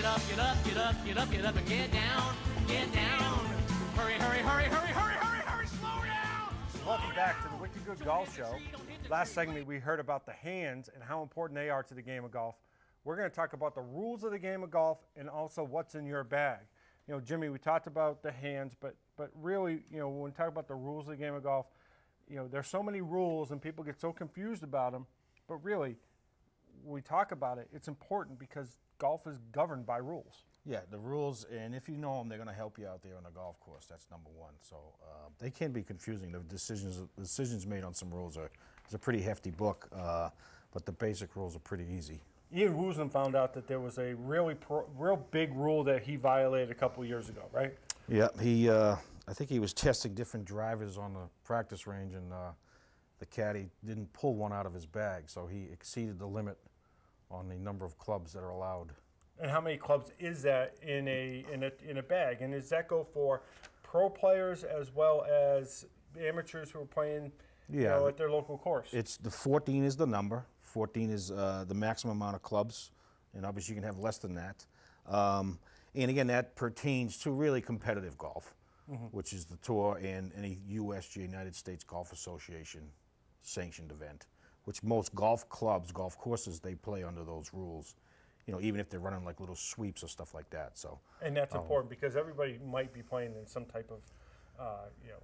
Get up, get up, get up, get up, get up, and get down, get down. Hurry, hurry, hurry, hurry, hurry, hurry, hurry, slow down. Welcome back to the Wicked Good Golf Show. Last segment we heard about the hands and how important they are to the game of golf. We're going to talk about the rules of the game of golf and also what's in your bag. You know, Jimmy, we talked about the hands, but really, you know, when we talk about the rules of the game of golf, you know, there's so many rules and people get so confused about them, but really, when we talk about it, it's important because golf is governed by rules. Yeah, the rules, and if you know them, they're going to help you out there on the golf course. That's number one. So they can be confusing. The decisions made on some rules it's a pretty hefty book, but the basic rules are pretty easy. Ian Woosnam found out that there was a real big rule that he violated a couple of years ago, right? Yeah, I think he was testing different drivers on the practice range, and the caddy didn't pull one out of his bag, so he exceeded the limit on the number of clubs that are allowed. And how many clubs is that in a bag? And does that go for pro players as well as amateurs who are playing, you know, at their local course? It's the 14 is the number. 14 is the maximum amount of clubs, and obviously you can have less than that. And again, that pertains to really competitive golf, which is the tour and any USGA, United States Golf Association sanctioned event, which most golf clubs, golf courses, they play under those rules. You know, even if they're running like little sweeps or stuff like that. So, and that's important because everybody might be playing in some type of, you know,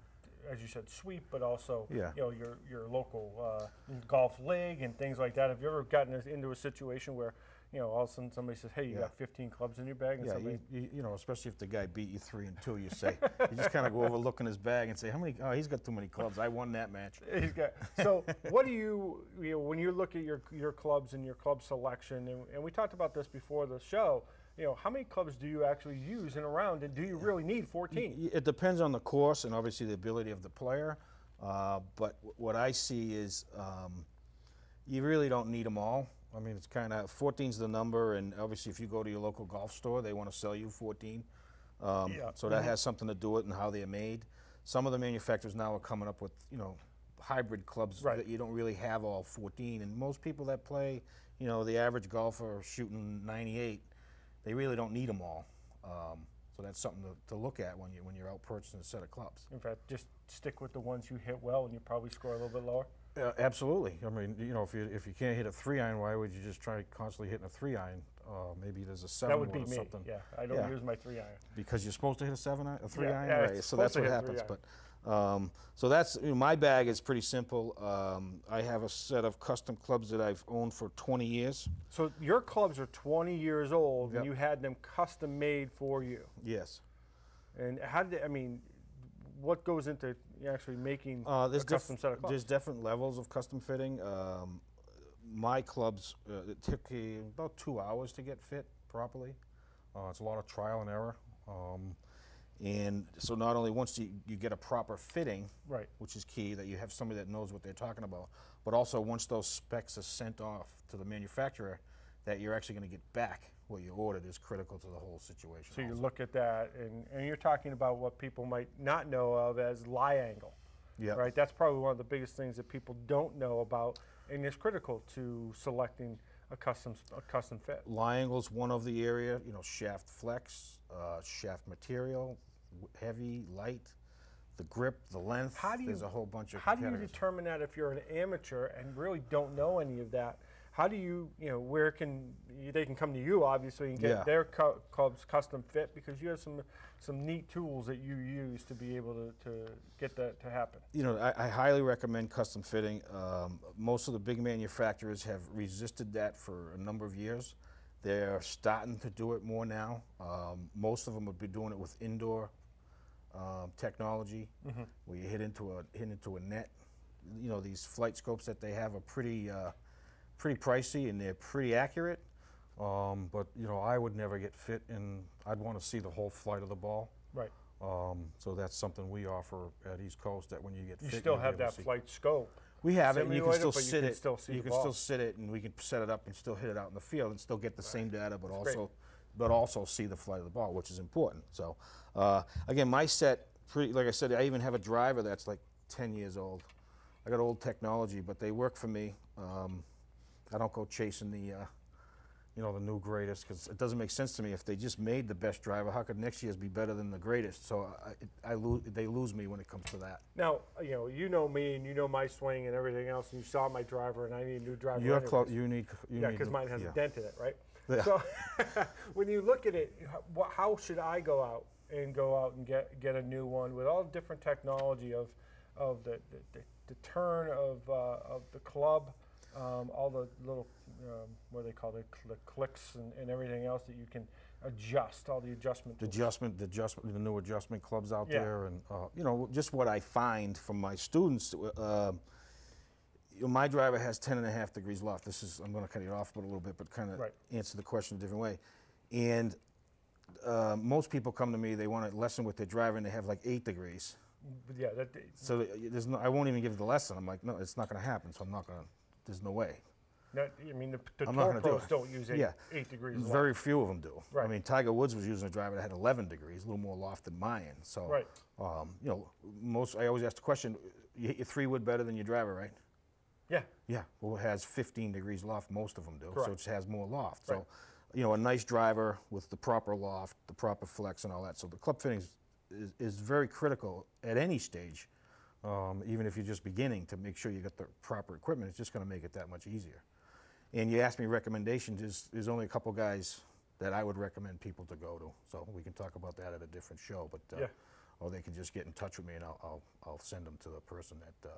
as you said, sweep, but also, you know, your local golf league and things like that. Have you ever gotten into a situation where, you know, all of a sudden somebody says, "Hey, you got 15 clubs in your bag," and somebody, you know, especially if the guy beat you 3-2, you say, you just kind of go over, look in his bag, and say, "How many? Oh, he's got too many clubs. I won that match." He's got. So, what do you know, when you look at your clubs and your club selection, and we talked about this before the show. You know, how many clubs do you actually use in a round, and do you really need 14? It depends on the course and obviously the ability of the player. But what I see is you really don't need them all. I mean, it's kind of 14's the number, and obviously if you go to your local golf store, they want to sell you 14. So that has something to do with it and how they're made. Some of the manufacturers now are coming up with, you know, hybrid clubs that you don't really have all 14. And most people that play, you know, the average golfer shooting 98, they really don't need them all. So that's something to look at when you're out purchasing a set of clubs. In fact, just stick with the ones you hit well, and you probably score a little bit lower. Absolutely. I mean, you know, if you can't hit a 3-iron, why would you just try constantly hitting a 3-iron? Maybe there's a 7 that would be or me. something. Yeah, I don't use my 3-iron. Because you're supposed to hit a 7-iron, a 3-iron, yeah, right? So that's what happens. But so that's, you know, my bag is pretty simple. I have a set of custom clubs that I've owned for 20 years. So your clubs are 20 years old, and you had them custom made for you. Yes. And how did I mean? What goes into actually making a custom set of clubs? There's different levels of custom fitting. My clubs, it took about 2 hours to get fit properly. It's a lot of trial and error. And so not only once you get a proper fitting, which is key, that you have somebody that knows what they're talking about, but also once those specs are sent off to the manufacturer, that you're actually going to get back what you ordered is critical to the whole situation. So you look at that, and you're talking about what people might not know of as lie angle. Yeah. Right? That's probably one of the biggest things that people don't know about, and it's critical to selecting a custom fit. Lie angle's one of the area, you know, shaft flex, shaft material, heavy, light, the grip, the length. There's a whole bunch of How do you determine that if you're an amateur and really don't know any of that? How do you know, where they can come to you, obviously, and get their clubs custom fit, because you have some neat tools that you use to be able to get that to happen? You know, I highly recommend custom fitting. Most of the big manufacturers have resisted that for a number of years. They're starting to do it more now. Most of them would be doing it with indoor technology, where you hit into a net. You know, these flight scopes that they have are pretty pricey, and they're pretty accurate. But you know, I would never get fit, and I'd want to see the whole flight of the ball. Right. So that's something we offer at East Coast, that when you get fit, you still have that flight scope. We have it, and you can still sit it. You can still sit it, and we can set it up and still hit it out in the field and still get the same data, but also see the flight of the ball, which is important. So again, my set, like I said, I even have a driver that's like 10 years old. I got old technology, but they work for me. I don't go chasing the you know, the new greatest, because it doesn't make sense to me. If they just made the best driver, how could next year's be better than the greatest? So they lose me when it comes to that. Now, you know me, and you know my swing and everything else, and you saw my driver, and I need a new driver. You're anyways. Yeah, because mine has a dent in it, right? Yeah. So when you look at it, how should I go out and get a new one with all the different technology of the turn of the club, all the little what do they call the clicks and everything else that you can adjust, all the adjustment. The new adjustment clubs out there, and you know, just what I find from my students. My driver has 10.5 degrees loft. I'm going to cut it off a little bit, but kind of answer the question a different way. And most people come to me, they want a lesson with their driver, and they have like 8 degrees. Yeah. So I won't even give the lesson. I'm like, no, it's not going to happen. So I'm not going to. There's no way. I mean, the Tour Pros don't use 8 degrees loft. Very few of them do. Right. I mean, Tiger Woods was using a driver that had 11 degrees, a little more loft than mine. So, you know, I always ask the question, you hit your 3-wood better than your driver, right? Yeah. Yeah. Well, it has 15 degrees loft. Most of them do. Correct. So it just has more loft. So, you know, a nice driver with the proper loft, the proper flex, and all that. So the club fitting is very critical at any stage, even if you're just beginning, to make sure you got the proper equipment. It's just going to make it that much easier. And you asked me recommendations. There's only a couple guys that I would recommend people to go to. So we can talk about that at a different show. But or they can just get in touch with me, and I'll send them to the person that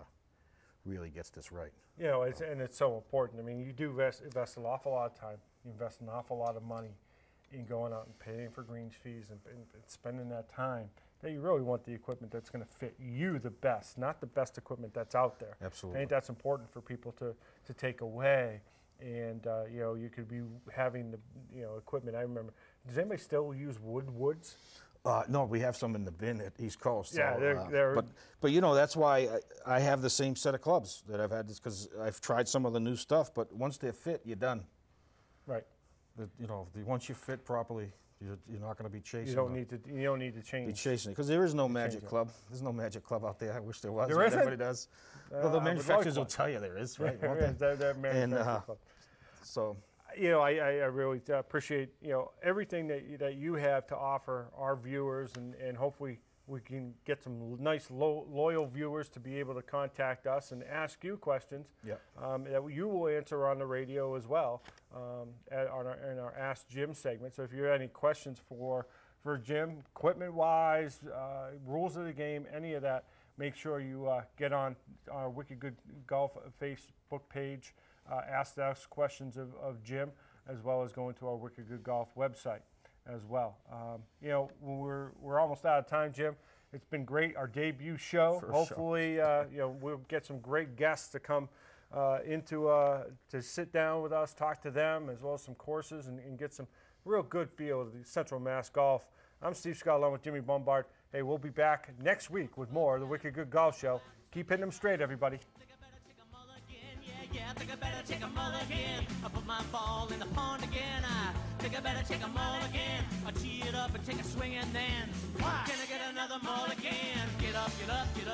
really gets this right. You know, and it's so important. I mean, you do invest an awful lot of time. You invest an awful lot of money in going out and paying for greens fees and spending that time. That you really want the equipment that's going to fit you the best, not the best equipment that's out there. Absolutely. I think that's important for people to take away. And you know, you could be having the equipment. I remember. Does anybody still use woods? No, we have some in the bin at East Coast. Yeah, so, they're but you know, that's why I have the same set of clubs that I've had, because I've tried some of the new stuff. But once they're fit, you're done. Right. You know, once you fit properly, you're not going to be chasing. You don't need to change. Be chasing it, because there is no magic club. There's no magic club out there. I wish there was. There isn't? Everybody does. Well, the manufacturers will tell you there is, right? Won't they? They're manufacturing club. So. You know, I really appreciate everything that you have to offer our viewers, and hopefully we can get some nice loyal viewers to be able to contact us and ask you questions that you will answer on the radio as well in our Ask Jim segment. So if you have any questions for Jim, equipment wise, rules of the game, any of that, make sure you get on our Wicked Good Golf Facebook page. Ask us questions of Jim, as well as going to our Wicked Good Golf website as well. You know, we're almost out of time, Jim. It's been great, our debut show. Hopefully, you know, we'll get some great guests to come to sit down with us, talk to them, as well as some courses, and get some real good feel of the Central Mass Golf. I'm Steve Scott, along with Jimmy Bombard. Hey, we'll be back next week with more of the Wicked Good Golf Show. Keep hitting them straight, everybody. Yeah, I think I better take a mulligan. I put my ball in the pond again. I think I better take a mulligan. I tee it up and take a swing and then splash. Can I get another mulligan? Get up, get up, get up.